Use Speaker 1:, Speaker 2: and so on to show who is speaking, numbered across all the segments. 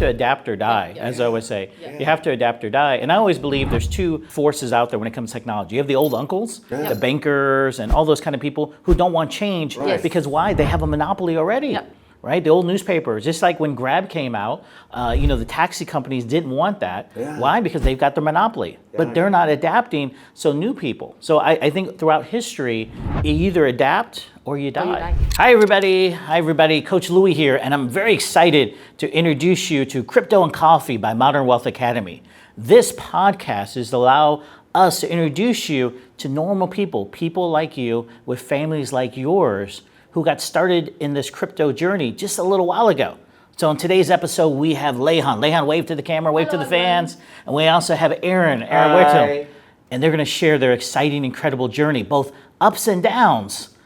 Speaker 1: to adapt or die, as I always say. You have to adapt or die. And I always believe there's two forces out there when it comes to technology. You have the old uncles, the bankers, and all those kind of people who don't want change because why? They have a monopoly already. Right? The old newspapers, just like when Grab came out, the taxi companies didn't want that. Why? Because they've got their monopoly, but they're not adapting. So new people. So I think throughout history, you either adapt or you die. Hi everybody. Coach Louis here, and I'm very excited to introduce you to Crypto and Coffee by Modern Wealth Academy. This podcast is to allow us to introduce you to normal people like you with families like yours who got started in this crypto journey just a little while ago. So in today's episode, we have Lehan. Lehan, wave to the camera, wave to the fans. And we also have Aaron. Aaron, wave to him. And they're gonna share their exciting, incredible journey, both ups and downs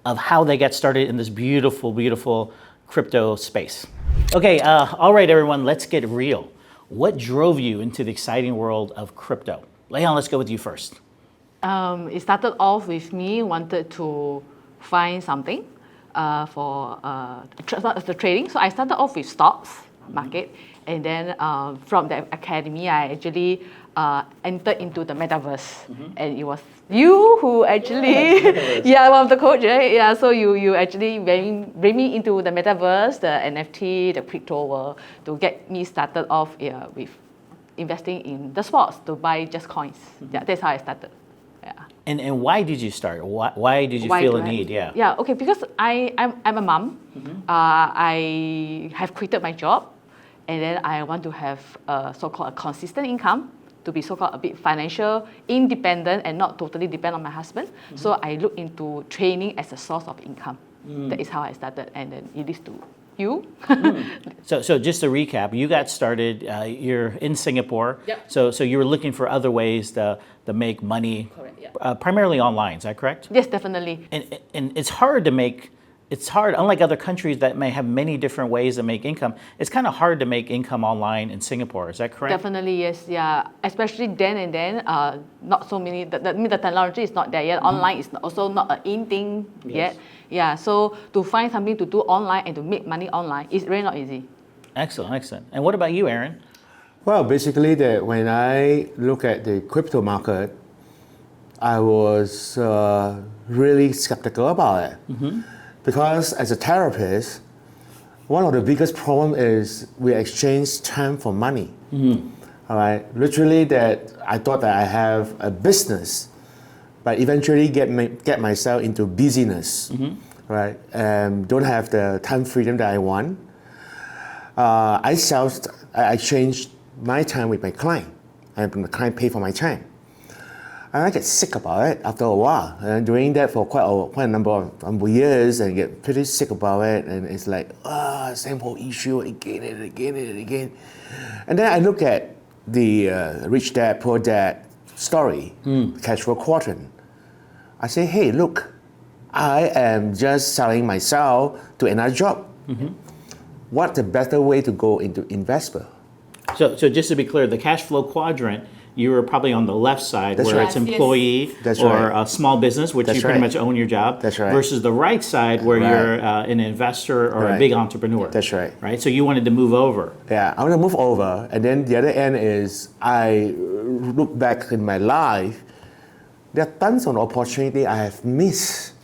Speaker 1: of how they got started in this beautiful, beautiful crypto space. Okay, all right, everyone, let's get real. What drove you into the exciting world of crypto? Lehan, let's go with you first.
Speaker 2: It started off with me wanted to find something for the trading. So I started off with stocks market, and then from the academy, I actually entered into the metaverse, and it was you who actually, one of the coach, right? Yeah, so you actually bring me into the metaverse, the NFT, the crypto world, to get me started off with investing in the sports to buy just coins. Yeah, that's how I started. Yeah.
Speaker 1: And why did you start? Why did you feel a need?
Speaker 2: Yeah, okay, because I'm a mom. I have quitted my job, and then I want to have so-called a consistent income to be so-called a bit financial independent and not totally depend on my husband. So I look into training as a source of income. That is how I started, and then it leads to you.
Speaker 1: So just to recap, you got started, you're in Singapore. So you were looking for other ways to make money.
Speaker 2: Correct,
Speaker 1: primarily online, is that correct?
Speaker 2: Yes, definitely.
Speaker 1: And it's hard, unlike other countries that may have many different ways to make income, it's kind of hard to make income online in Singapore, is that correct?
Speaker 2: Definitely, yes, yeah. Especially then, not so many, the technology is not there yet. Online is also not an in thing yet. Yeah, so to find something to do online and to make money online is really not easy.
Speaker 1: Excellent. And what about you, Aaron?
Speaker 3: Well, basically, when I look at the crypto market, I was really skeptical about it. Because as a therapist, one of the biggest problems is we exchange time for money. All right, literally that I thought that I have a business, but eventually get myself into busyness, right? Don't have the time freedom that I want. I changed my time with my client, and the client pay for my time. And I get sick about it after a while, and doing that for quite a number of years, and get pretty sick about it, and it's like, same whole issue again and again and again. And then I look at the Rich Dad, Poor Dad story, cash flow quadrant. I say, hey, look, I am just selling myself to another job. What's a better way to go into investment?
Speaker 1: So just to be clear, the cash flow quadrant, you were probably on the left side where it's employee or a small business, which you pretty much own your job, versus the right side where you're an investor or a big entrepreneur.
Speaker 3: That's right.
Speaker 1: Right, so you wanted to move over.
Speaker 3: Yeah, I want to move over, and then the other end is I look back in my life, there are tons of opportunity I have missed.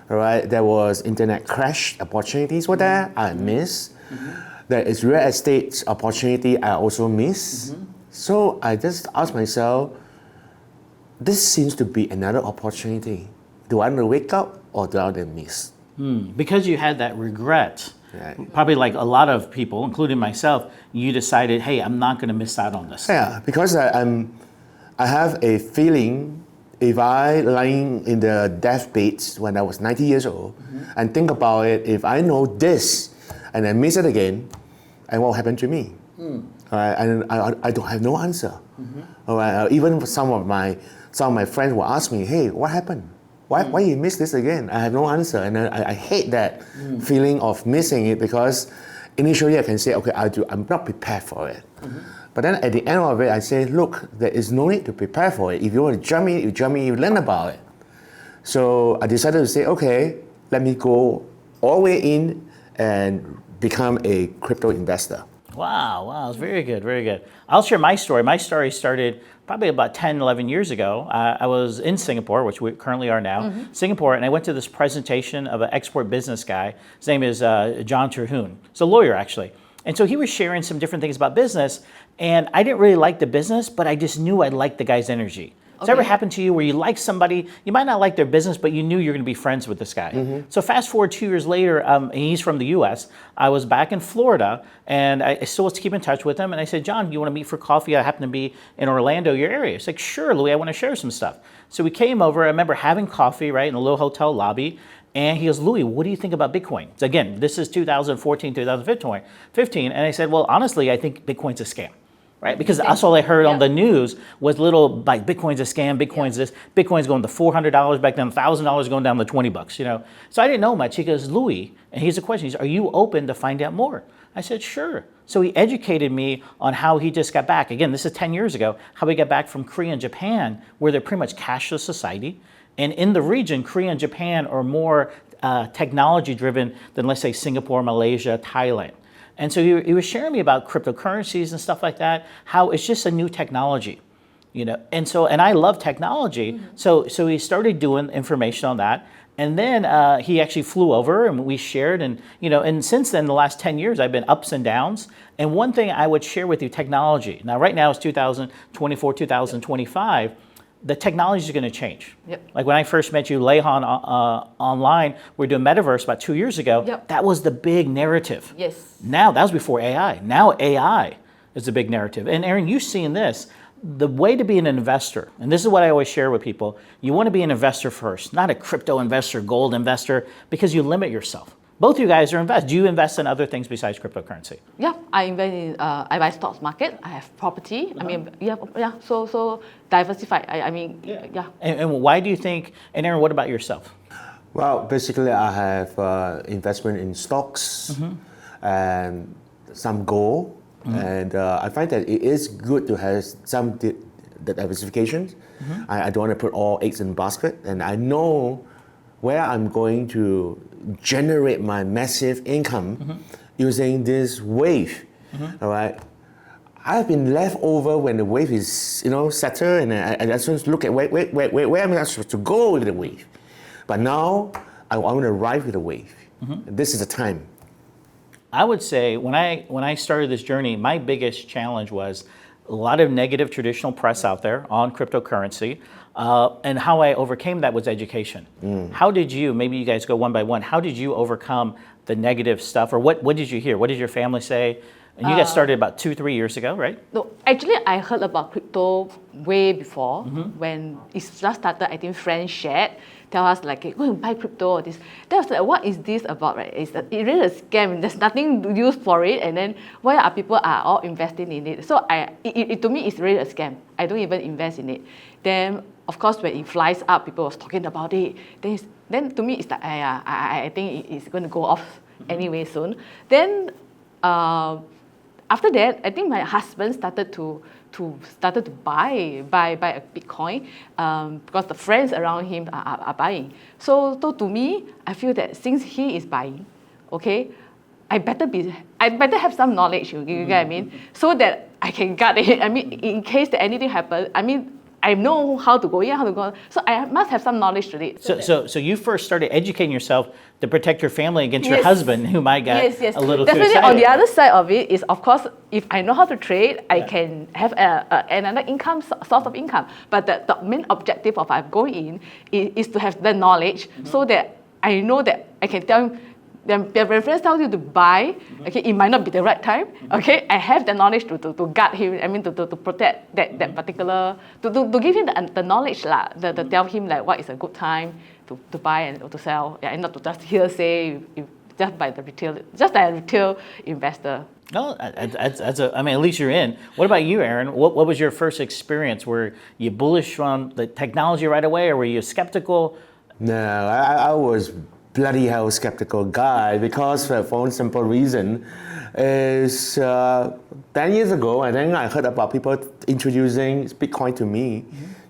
Speaker 3: Right, there was internet crash opportunities were there, I missed. There is real estate opportunity I also miss. So I just asked myself, this seems to be another opportunity. Do I want to wake up or do I want to miss?
Speaker 1: Because you had that regret, probably like a lot of people, including myself, you decided, hey, I'm not going to miss out on this.
Speaker 3: Yeah, because I have a feeling if I lying in the deathbed when I was 90 years old and think about it, if I know this and I miss it again, and what will happen to me? And I don't have no answer. All right, even some of my friends will ask me, hey, what happened? Why you miss this again? I have no answer, and I hate that feeling of missing it, because initially I can say, okay, I'm not prepared for it. But then at the end of it, I say, look, there is no need to prepare for it. If you want to jump in, you learn about it. So I decided to say, okay, let me go all the way in and become a crypto investor.
Speaker 1: Wow, it's very good, very good. I'll share my story. My story started probably about 10, 11 years ago. I was in Singapore, which we currently are now, Singapore, and I went to this presentation of an export business guy. His name is John Terhune. He's a lawyer, actually. And so he was sharing some different things about business, and I didn't really like the business, but I just knew I liked the guy's energy. Has it ever happened to you where you like somebody, you might not like their business, but you knew you're going to be friends with this guy? So fast forward 2 years later, and he's from the US. I was back in Florida, and I still was to keep in touch with him. And I said, John, you want to meet for coffee? I happen to be in Orlando, your area. He's like, sure, Louis, I want to share some stuff. So we came over. I remember having coffee, right, in a little hotel lobby. And he goes, Louis, what do you think about Bitcoin? So again, this is 2014, 2015. And I said, well, honestly, I think Bitcoin's a scam. Right, because that's all I heard on the news was little like Bitcoin's a scam, Bitcoin's this, Bitcoin's going to $400 back then, $1,000 going down to $20, you know. So I didn't know much. He goes, Louis, and here's the question: he says, are you open to find out more? I said, sure. So he educated me on how he just got back. Again, this is 10 years ago. How he got back from Korea and Japan, where they're pretty much cashless society, and in the region, Korea and Japan are more technology driven than, let's say, Singapore, Malaysia, Thailand. And so he was sharing me about cryptocurrencies and stuff like that, how it's just a new technology, you know. And I love technology. So he started doing information on that. And then he actually flew over and we shared, and you know, and since then, the last 10 years, I've been ups and downs. And one thing I would share with you, technology. Now, right now it's 2024, 2025. The technology is going to change. Like when I first met you, Leihan, online, we were doing metaverse about 2 years ago. That was the big narrative. Now, that was before AI. Now AI is the big narrative. And Aaron, you've seen this. The way to be an investor, and this is what I always share with people, you want to be an investor first, not a crypto investor, gold investor, because you limit yourself. Both of you guys are invest. Do you invest in other things besides cryptocurrency?
Speaker 2: Yeah, I invest in, I buy stocks market. I have property. I mean, so diversified.
Speaker 1: And why do you think, and Aaron, what about yourself?
Speaker 3: Well, basically, I have investment in stocks and some gold. And I find that it is good to have some diversification. I don't want to put all eggs in the basket. And I know where I'm going to generate my massive income using this wave. All right. I've been left over when the wave is, you know, settled, and I just look at where am I supposed to go with the wave. But now I want to ride with the wave. This is the time.
Speaker 1: I would say when I started this journey, my biggest challenge was a lot of negative traditional press out there on cryptocurrency. And how I overcame that was education. How did you, maybe you guys go one by one, how did you overcome the negative stuff? Or what did you hear? What did your family say? And you got started about 2-3 years ago, right?
Speaker 2: No, actually, I heard about crypto way before. When it just started, I think friends shared, tell us like, hey, go and buy crypto or this. Then I was like, what is this about, right? It's really a scam. There's nothing to use for it. And then why are people all investing in it? So to me, it's really a scam. I don't even invest in it. Then, of course, when it flies up, people was talking about it. Then to me, it's like, I think it's going to go off anyway soon. Then, after that, I think my husband started to buy a Bitcoin because the friends around him are buying. So to me, I feel that since he is buying, okay, I better have some knowledge. You get what I mean? So that I can guard it. I mean, in case that anything happens, I mean, I know how to go in, how to go. So I must have some knowledge to it.
Speaker 1: So you first started educating yourself to protect your family against your husband, who might get a little too
Speaker 2: Definitely.
Speaker 1: excited.
Speaker 2: On the other side of it is, of course, if I know how to trade, I can have another source of income. But the main objective of I'm going in is to have the knowledge so that I know that I can tell him. Then when friends tell you to buy, okay, it might not be the right time. Okay, I have the knowledge to guard him. I mean, to protect that particular, to give him the knowledge lah. To tell him like what is a good time to buy and to sell. Yeah, and not to just hearsay. Just by the retail, just like a retail investor.
Speaker 1: No, I mean, at least you're in. What about you, Aaron? What was your first experience? Were you bullish on the technology right away, or were you skeptical?
Speaker 3: No, I was bloody hell skeptical guy because for one simple reason is 10 years ago, I think I heard about people introducing Bitcoin to me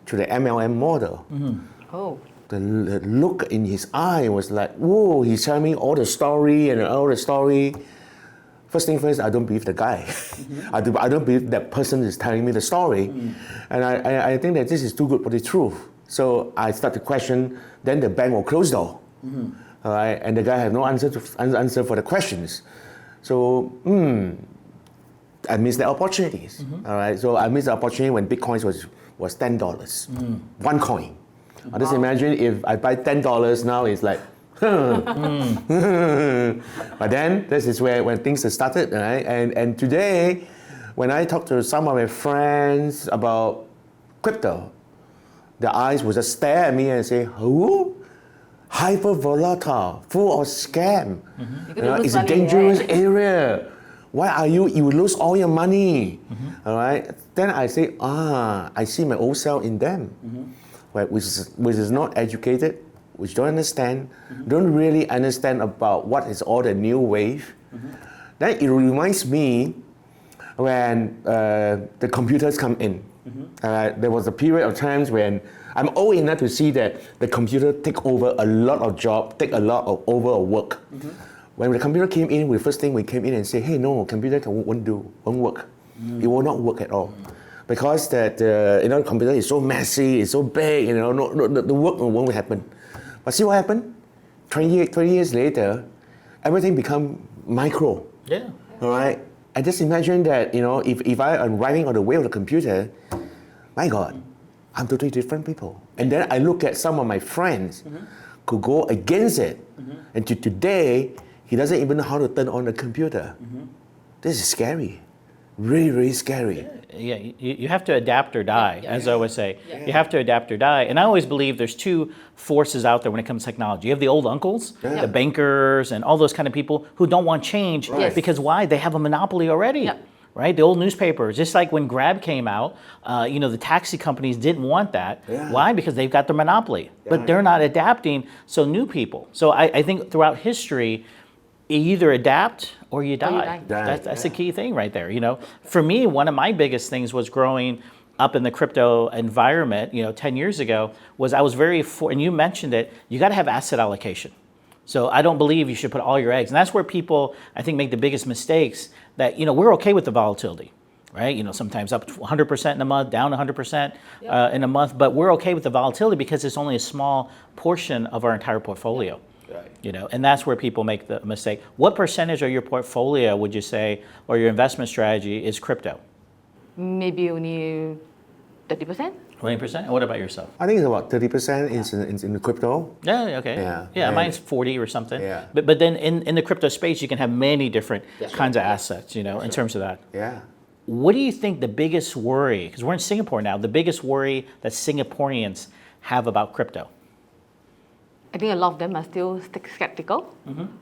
Speaker 3: to the MLM model.
Speaker 2: Oh.
Speaker 3: The look in his eye was like, whoa, he's telling me all the story and all the story. first thing first, I don't believe the guy. I don't believe that person is telling me the story. And I think that this is too good for the truth. So I start to question, then the bank will close door. All right, and the guy had no answer for the questions. So I missed the opportunities. All right, so I missed the opportunity when Bitcoin was $10, one coin. I just imagine if I buy $10 now, it's like, but then this is when things started, right? And today, when I talk to some of my friends about crypto, their eyes will just stare at me and say, "Who? Hyper volatile, full of scam. It's a dangerous area. Why are you will lose all your money?" All right. Then I say, I see my old self in them, right, which is not educated, which don't understand, don't really understand about what is all the new wave. Then it reminds me when the computers come in. There was a period of times when I'm old enough to see that the computer take over a lot of job, take a lot of over work. When the computer came in, the first thing we came in and say, hey, no, computer won't work. It will not work at all. Because that the computer is so messy, it's so big, the work won't happen. But see what happened? 20 years later, everything become micro.
Speaker 1: Yeah.
Speaker 3: All right. I just imagine that, if I am riding on the wheel of the computer, my God, I'm totally different people. And then I look at some of my friends who go against it. And to today, he doesn't even know how to turn on the computer. This is scary. Really, really scary.
Speaker 1: Yeah, you have to adapt or die, as I always say. You have to adapt or die. And I always believe there's two forces out there when it comes to technology. You have the old uncles, the bankers, and all those kind of people who don't want change because why? They have a monopoly already. Right? The old newspapers, just like when Grab came out, the taxi companies didn't want that. Why? Because they've got the monopoly. But they're not adapting, so new people. So I think throughout history, you either adapt or you die. That's the key thing right there. For me, one of my biggest things was growing up in the crypto environment, 10 years ago, was I was and you mentioned it, you got to have asset allocation. So I don't believe you should put all your eggs. And that's where people, I think, make the biggest mistakes that, we're okay with the volatility, right? Sometimes up 100% in a month, down 100% in a month, but we're okay with the volatility because it's only a small portion of our entire portfolio. And that's where people make the mistake. What percentage of your portfolio would you say, or your investment strategy, is crypto?
Speaker 2: Maybe only 30%.
Speaker 1: 20%? And what about yourself?
Speaker 3: I think it's about 30% in the crypto.
Speaker 1: Yeah, okay. Yeah, mine's 40 or something.
Speaker 3: Yeah.
Speaker 1: But then in the crypto space, you can have many different kinds of assets, in terms of that.
Speaker 3: Yeah.
Speaker 1: What do you think the biggest worry, because we're in Singapore now, the biggest worry that Singaporeans have about crypto?
Speaker 2: I think a lot of them are still skeptical.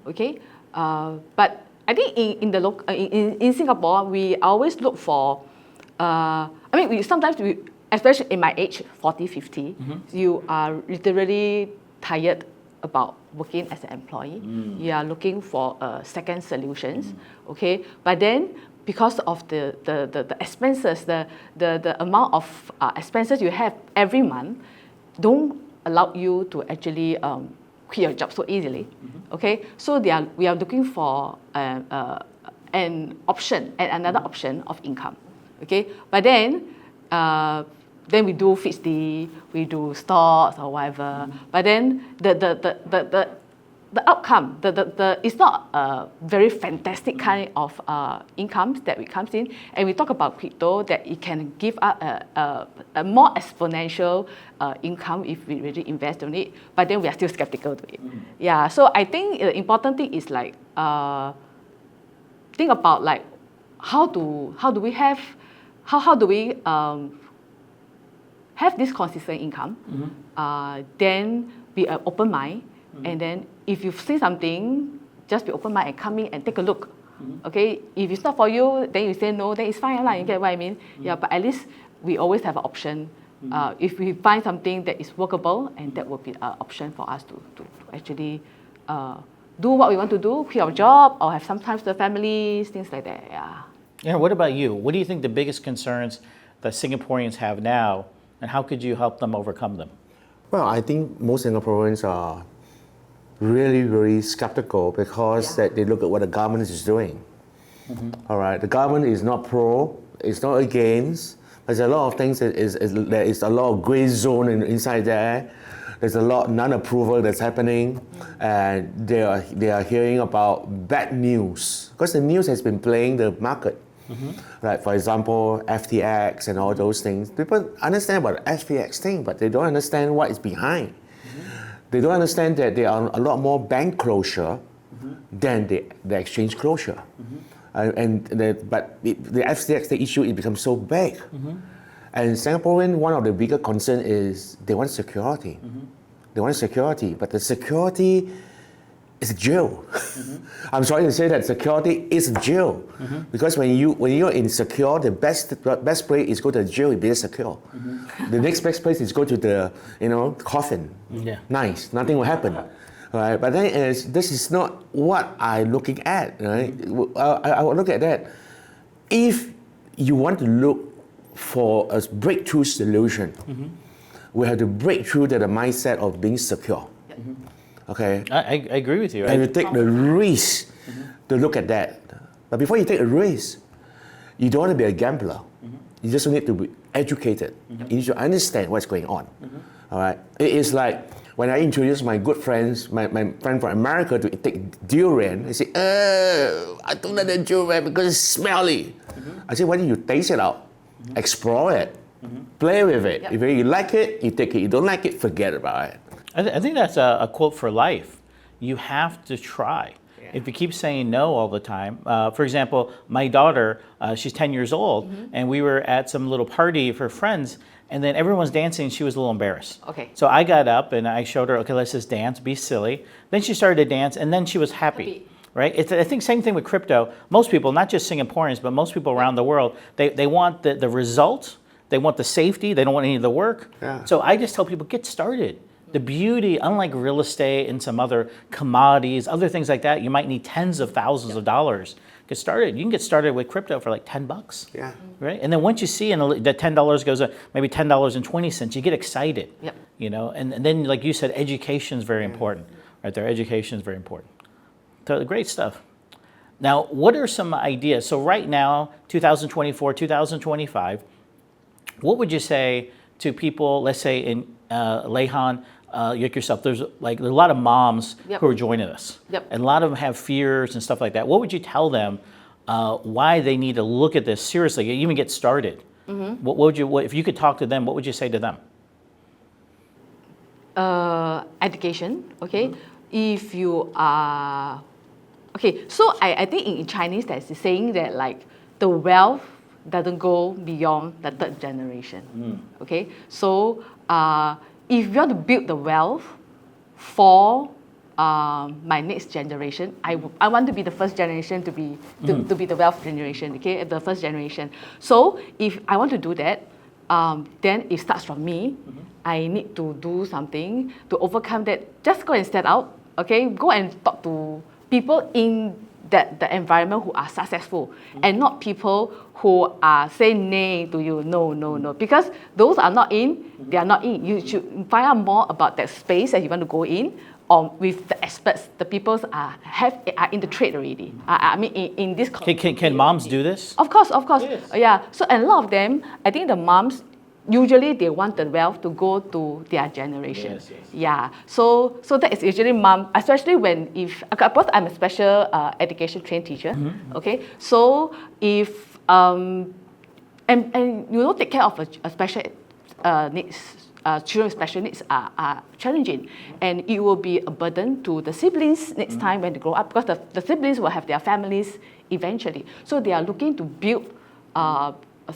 Speaker 2: Okay, but I think in Singapore we always look for. Sometimes especially in my age, 40, 50, you are literally tired about working as an employee. You are looking for second solutions. Okay, but then because of the expenses, the amount of expenses you have every month, don't allow you to actually quit your job so easily. Okay, so we are looking for an option and another option of income. Okay, but then we do fixed D, we do stocks or whatever. But then the outcome, it's not a very fantastic kind of incomes that comes in. And we talk about crypto, that it can give us a more exponential income if we really invest in it. But then we are still skeptical to it. Yeah. So I think the important thing is think about how do we have this consistent income? Then be an open mind. And then if you see something, just be open mind and come in and take a look. Okay, if it's not for you, then you say no, then it's fine. You get what I mean? Yeah, but at least we always have an option. If we find something that is workable, and that will be an option for us to actually do what we want to do, quit our job, or have sometimes the families, things like that.
Speaker 1: Yeah, what about you? What do you think the biggest concerns that Singaporeans have now, and how could you help them overcome them?
Speaker 3: Well, I think most Singaporeans are really, really skeptical because that they look at what the government is doing. All right, the government is not pro, it's not against. There's a lot of things there is a lot of gray zone inside there. There's a lot non-approval that's happening, and they are hearing about bad news because the news has been playing the market. Right, for example, FTX and all those things. People understand about the FTX thing, but they don't understand what is behind. They don't understand that there are a lot more bank closure than the exchange closure. But the FTX the issue, it becomes so big. And Singaporean, one of the bigger concern is they want security. They want security, but the security is jail. I'm sorry to say that security is jail, because when you're insecure, the best place is go to jail. Be secure. The next best place is go to the coffin.
Speaker 1: Yeah.
Speaker 3: Nice, nothing will happen. Right? But then this is not what I'm looking at. Right? I will look at that. If you want to look for a breakthrough solution, we have to break through the mindset of being secure. Okay.
Speaker 1: I agree with you.
Speaker 3: And you take the risk to look at that. But before you take a risk, you don't want to be a gambler. You just need to be educated. You need to understand what's going on. All right. It is like when I introduce my good friends, my friend from America to take durian, they say, "Oh, I don't like the durian because it's smelly." I say, "Why don't you taste it out, explore it, play with it. If you like it, you take it. You don't like it, forget about it."
Speaker 1: I think that's a quote for life. You have to try. If you keep saying no all the time, for example, my daughter, she's 10 years old, and we were at some little party for friends, and then everyone's dancing, and she was a little embarrassed.
Speaker 2: Okay.
Speaker 1: So I got up and I showed her, okay, let's just dance, be silly. Then she started to dance, and then she was happy. Right? I think same thing with crypto. Most people, not just Singaporeans, but most people around the world, they want the result, they want the safety, they don't want any of the work.
Speaker 3: Yeah.
Speaker 1: So I just tell people, get started. The beauty, unlike real estate and some other commodities, other things like that, you might need tens of thousands of dollars. Get started. You can get started with crypto for like $10.
Speaker 3: Yeah.
Speaker 1: Right? And then once you see that $10 goes up, maybe $10.20, you get excited.
Speaker 2: Yep.
Speaker 1: And then, like you said, education is very important. Right there, education is very important. So great stuff. Now, what are some ideas? So right now, 2024, 2025, what would you say to people, let's say in Leihan, like yourself, there's a lot of moms who are joining us. And a lot of them have fears and stuff like that. What would you tell them why they need to look at this seriously, even get started? If you could talk to them, what would you say to them?
Speaker 2: Education, okay? If you are... Okay, so I think in Chinese there's a saying that like the wealth doesn't go beyond the third generation. Okay, so if you want to build the wealth for my next generation, I want to be the first generation to be the wealth generation. Okay, the first generation. So if I want to do that, then it starts from me. I need to do something to overcome that. Just go and step out. Okay, go and talk to people in the environment who are successful, and not people who are saying nay to you, no, because those are not in, they are not in. You should find out more about that space that you want to go in, with the experts, the people are in the trade already. I mean, in this.
Speaker 1: Can moms do this?
Speaker 2: Of course.
Speaker 1: Yes.
Speaker 2: Yeah. So a lot of them, I think the moms, usually they want the wealth to go to their generation.
Speaker 1: Yes.
Speaker 2: Yeah. So that is usually mom, especially because I'm a special education trained teacher. Okay. So if and take care of a special needs. Children with special needs are challenging, and it will be a burden to the siblings next time when they grow up, because the siblings will have their families eventually. So they are looking to build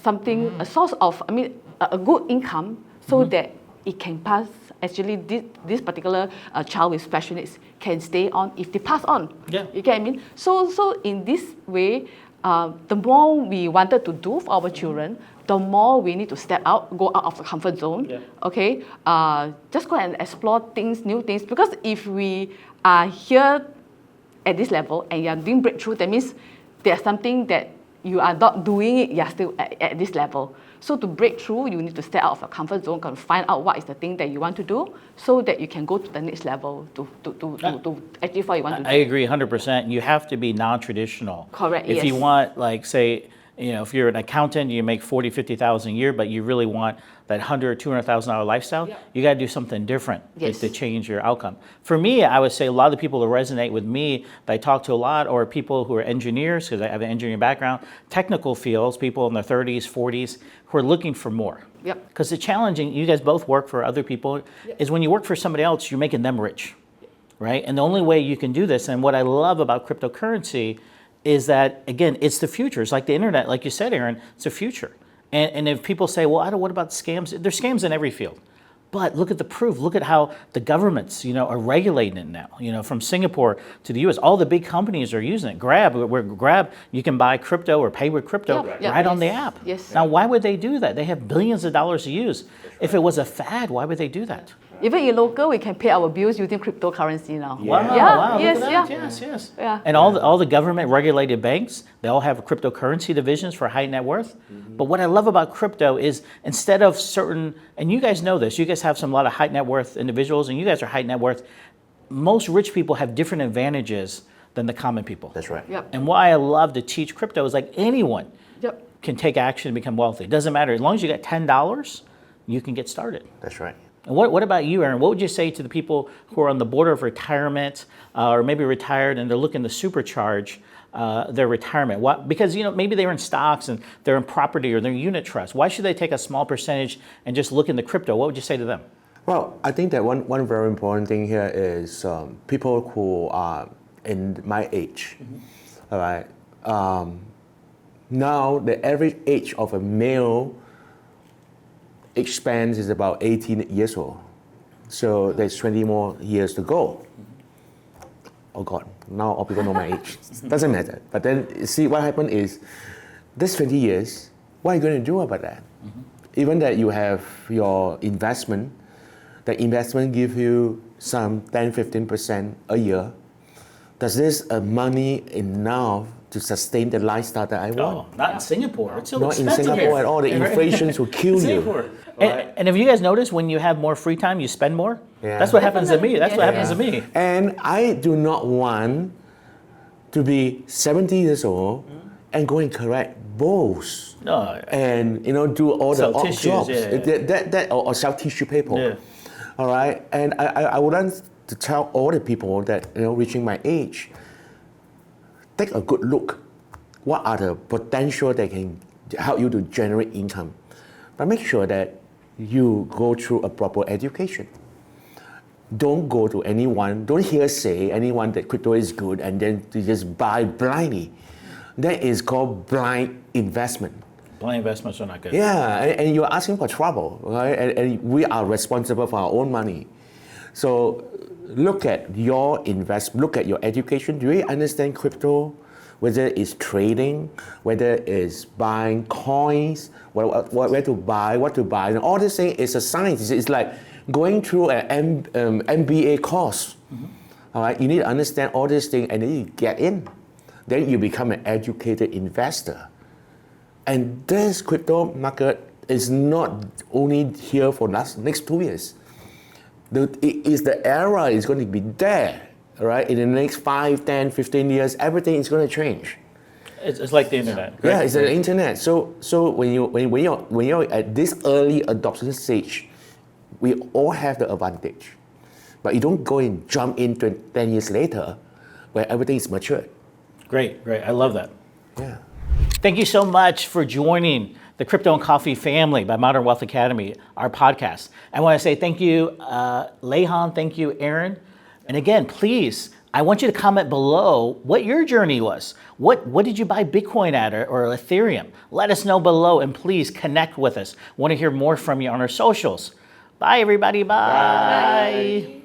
Speaker 2: something, a source of, a good income, so that it can pass. Actually, this particular child with special needs can stay on if they pass on.
Speaker 1: Yeah.
Speaker 2: You get what I mean? So in this way, the more we wanted to do for our children, the more we need to step out, go out of the comfort zone.
Speaker 1: Yeah.
Speaker 2: Okay, just go and explore things, new things. Because if we are here at this level and you are doing breakthrough, that means there's something that you are not doing it, you're still at this level. So to break through, you need to step out of your comfort zone and find out what is the thing that you want to do so that you can go to the next level to achieve what you want to do.
Speaker 1: I agree 100%. You have to be non-traditional.
Speaker 2: Correct,
Speaker 1: If you
Speaker 2: yes.
Speaker 1: want, like, say, if you're an accountant, you make 40, 50,000 a year, but you really want that $100,000, $200,000 lifestyle, you got to do something different
Speaker 2: Yes.
Speaker 1: to change your outcome. For me, I would say a lot of the people that resonate with me that I talk to a lot are people who are engineers, because I have an engineering background, technical fields, people in their 30s, 40s, who are looking for more.
Speaker 2: Yep.
Speaker 1: Because the challenging, you guys both work for other people, is when you work for somebody else, you're making them rich, right? And the only way you can do this, and what I love about cryptocurrency is that, again, it's the future. It's like the internet, like you said, Aaron, it's the future. And if people say, well, what about scams? There's scams in every field. But look at the proof. Look at how the governments, are regulating it now. From Singapore to the U.S., all the big companies are using it. Grab, you can buy crypto or pay with crypto right on the app.
Speaker 2: Yes.
Speaker 1: Now, why would they do that? They have billions of dollars to use. If it was a fad, why would they do that?
Speaker 2: Even in local, we can pay our bills using cryptocurrency now.
Speaker 1: Wow,
Speaker 2: Yeah,
Speaker 1: wow,
Speaker 2: yes,
Speaker 1: look at
Speaker 2: yeah.
Speaker 1: that. Yes.
Speaker 2: Yeah.
Speaker 1: And all the government regulated banks, they all have cryptocurrency divisions for high net worth. But what I love about crypto is instead of certain, and you guys know this, you guys have a lot of high net worth individuals, and you guys are high net worth. Most rich people have different advantages than the common people.
Speaker 3: That's right.
Speaker 2: Yep.
Speaker 1: And why I love to teach crypto is like anyone
Speaker 2: Yep.
Speaker 1: can take action and become wealthy. It doesn't matter. As long as you got $10, you can get started.
Speaker 3: That's right.
Speaker 1: And what about you, Aaron? What would you say to the people who are on the border of retirement or maybe retired and they're looking to supercharge their retirement? Because maybe they're in stocks and they're in property or they're in unit trust. Why should they take a small percentage and just look into crypto? What would you say to them?
Speaker 3: Well, I think that one very important thing here is people who are in my age. All right. Now the average age of a male expands is about 18 years old. So there's 20 more years to go. Oh God, now all people know my age. Doesn't matter. But then see what happened is, this 20 years, what are you going to do about that? Even that you have your investment, the investment give you some 10-15% a year. Does this money enough to sustain the lifestyle that I want?
Speaker 1: Oh, not in Singapore. It's so
Speaker 3: Not in
Speaker 1: expensive
Speaker 3: Singapore
Speaker 1: here.
Speaker 3: at all. The inflation will kill you.
Speaker 1: Singapore. And have you guys noticed when you have more free time, you spend more?
Speaker 3: Yeah.
Speaker 1: That's what happens to me. That's what happens to me.
Speaker 3: And I do not want to be 70 years old and go and collect bowls.
Speaker 1: No.
Speaker 3: And do all the
Speaker 1: Sell
Speaker 3: odd
Speaker 1: tissues,
Speaker 3: jobs.
Speaker 1: yeah.
Speaker 3: Or sell tissue paper.
Speaker 1: Yeah.
Speaker 3: All right. And I would like to tell all the people that reaching my age, take a good look. What are the potential that can help you to generate income? But make sure that you go through a proper education. Don't go to anyone, don't hearsay anyone that crypto is good and then to just buy blindly. That is called blind investment.
Speaker 1: Blind investments are not good.
Speaker 3: Yeah, and you're asking for trouble, right? And we are responsible for our own money. So look at your look at your education. Do you understand crypto? Whether it's trading, whether it's buying coins, where to buy, what to buy. And all this thing is a science. It's like going through an MBA course. All right, you need to understand all these things and then you get in. Then you become an educated investor. And this crypto market is not only here for next 2 years. The era is going to be there. Right? In the next 5, 10, 15 years, everything is going to change.
Speaker 1: It's like the internet. Right?
Speaker 3: Yeah, it's the internet. So when you're at this early adoption stage, we all have the advantage. But you don't go and jump in 10 years later where everything is matured.
Speaker 1: Great. I love that.
Speaker 3: Yeah.
Speaker 1: Thank you so much for joining the Crypto and Coffee family by Modern Wealth Academy, our podcast. I want to say thank you, Leihan, thank you, Aaron. And again, please, I want you to comment below what your journey was. What did you buy Bitcoin at or Ethereum? Let us know below and please connect with us. Want to hear more from you on our socials. Bye, everybody. Bye.